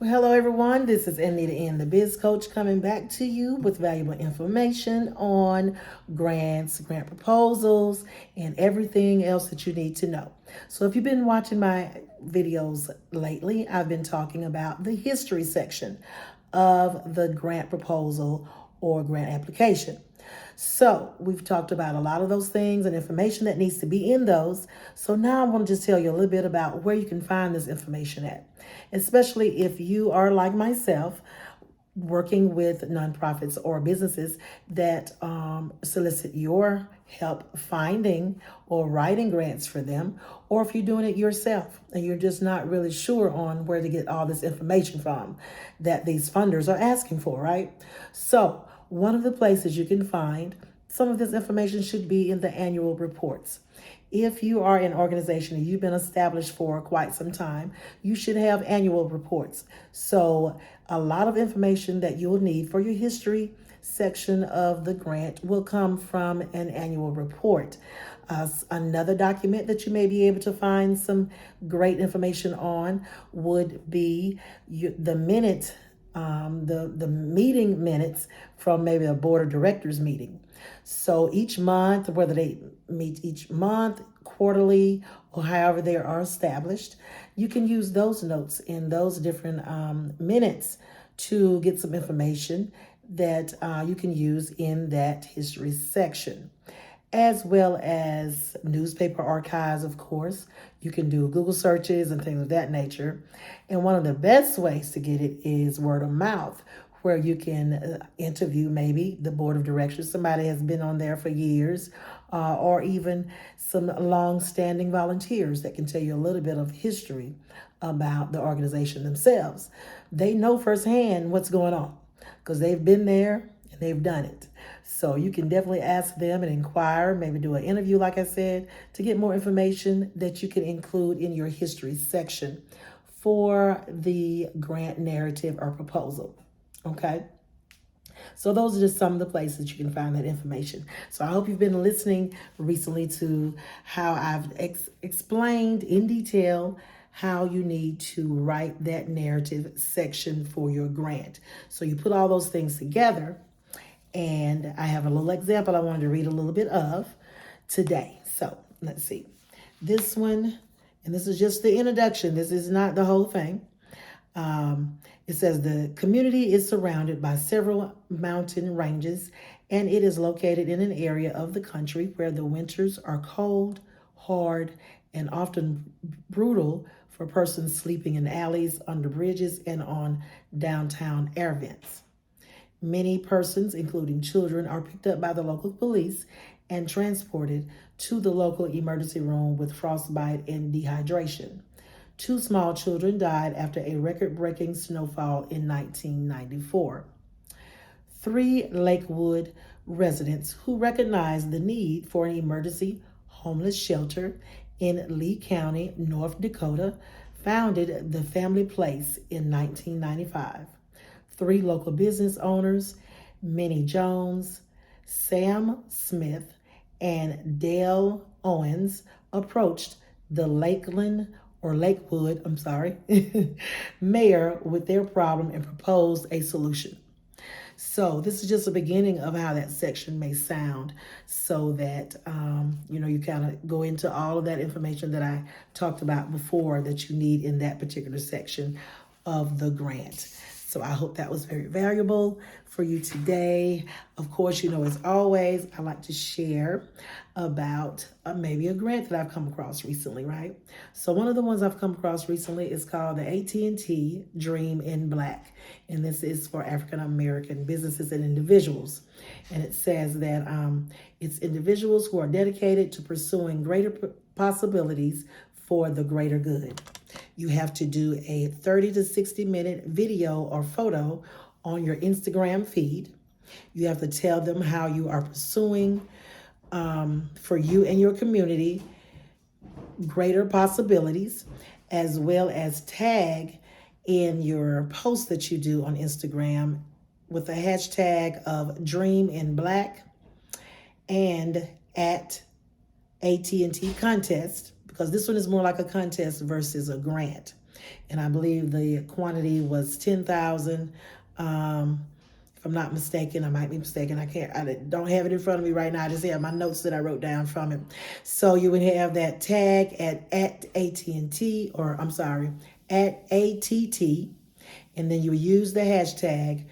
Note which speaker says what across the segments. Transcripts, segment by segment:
Speaker 1: Well, hello everyone. This is Anita N, the Biz Coach, coming back to you with valuable information on grants, grant proposals, and everything else that you need to know. So, if you've been watching my videos lately, I've been talking about the history section of the grant proposal or grant application. So, we've talked about a lot of those things and information that needs to be in those. So, now I want to just tell you a little bit about where you can find this information at, especially if you are like myself working with nonprofits or businesses that solicit your help finding or writing grants for them, or if you're doing it yourself and you're just not really sure on where to get all this information from that these funders are asking for, right? So, one of the places you can find some of this information should be in the annual reports. If you are an organization and you've been established for quite some time, you should have annual reports. So, a lot of information that you'll need for your history section of the grant will come from an annual report. Another document that you may be able to find some great information on would be the minute, the meeting minutes from maybe a board of directors meeting. So each month, whether they meet each month, quarterly, or however they are established, you can use those notes in those different minutes to get some information that you can use in that history section, as well as newspaper archives, of course. You can do Google searches and things of that nature. And one of the best ways to get it is word of mouth, where you can interview maybe the board of directors, somebody has been on there for years, or even some long-standing volunteers that can tell you a little bit of history about the organization themselves. They know firsthand what's going on because they've been there and they've done it. So you can definitely ask them and inquire, maybe do an interview, like I said, to get more information that you can include in your history section for the grant narrative or proposal. Okay. So those are just some of the places you can find that information. So I hope you've been listening recently to how I've explained in detail how you need to write that narrative section for your grant. So you put all those things together, and I have a little example I wanted to read a little bit of today. So let's see. This one, and this is just the introduction. This is not the whole thing. It says the community is surrounded by several mountain ranges, and it is located in an area of the country where the winters are cold, hard, and often brutal for persons sleeping in alleys, under bridges, and on downtown air vents. Many persons, including children, are picked up by the local police and transported to the local emergency room with frostbite and dehydration. 2 small children died after a record-breaking snowfall in 1994. 3 Lakewood residents who recognized the need for an emergency homeless shelter in Lee County, North Dakota, founded the Family Place in 1995. 3 local business owners, Minnie Jones, Sam Smith, and Dale Owens, approached the Lakewood, mayor with their problem and proposed a solution. So this is just the beginning of how that section may sound, so that you kind of go into all of that information that I talked about before that you need in that particular section of the grant. So I hope that was very valuable for you today. Of course, as always, I like to share about maybe a grant that I've come across recently, right? So one of the ones I've come across recently is called the AT&T Dream in Black. And this is for African American businesses and individuals. And it says that it's individuals who are dedicated to pursuing greater possibilities for the greater good. You have to do a 30 to 60 minute video or photo on your Instagram feed. You have to tell them how you are pursuing for you and your community greater possibilities, as well as tag in your post that you do on Instagram with a hashtag of Dream in Black and at AT&T contest, because this one is more like a contest versus a grant. And I believe the quantity was 10,000. If I'm not mistaken, I might be mistaken. I don't have it in front of me right now. I just have my notes that I wrote down from it. So you would have that tag at AT&T, or I'm sorry, at ATT, and then you use the hashtag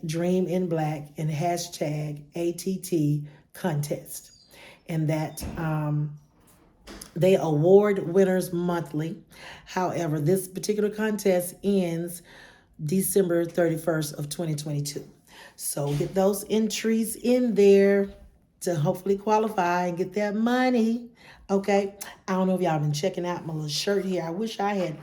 Speaker 1: Dream in Black and hashtag ATT contest. And that they award winners monthly. However, this particular contest ends December 31st of 2022. So get those entries in there to hopefully qualify and get that money. Okay. I don't know if y'all been checking out my little shirt here. I wish I had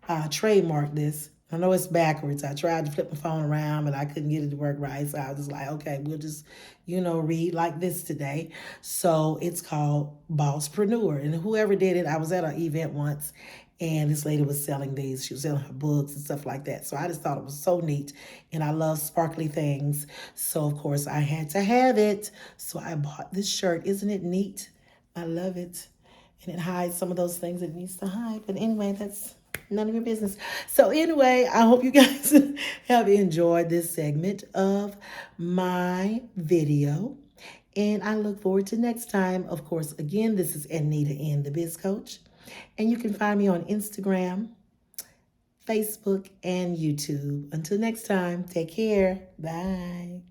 Speaker 1: trademarked this. I know it's backwards. I tried to flip my phone around, but I couldn't get it to work right. So I was just like, okay, we'll just, read like this today. So it's called Bosspreneur. And whoever did it, I was at an event once and this lady was selling these. She was selling her books and stuff like that. So I just thought it was so neat. And I love sparkly things. So, of course, I had to have it. So I bought this shirt. Isn't it neat? I love it. And it hides some of those things it needs to hide. But anyway, that's none of your business. So anyway, I hope you guys have enjoyed this segment of my video. And I look forward to next time. Of course, again, this is Anita N, the Biz Coach. And you can find me on Instagram, Facebook, and YouTube. Until next time, take care. Bye.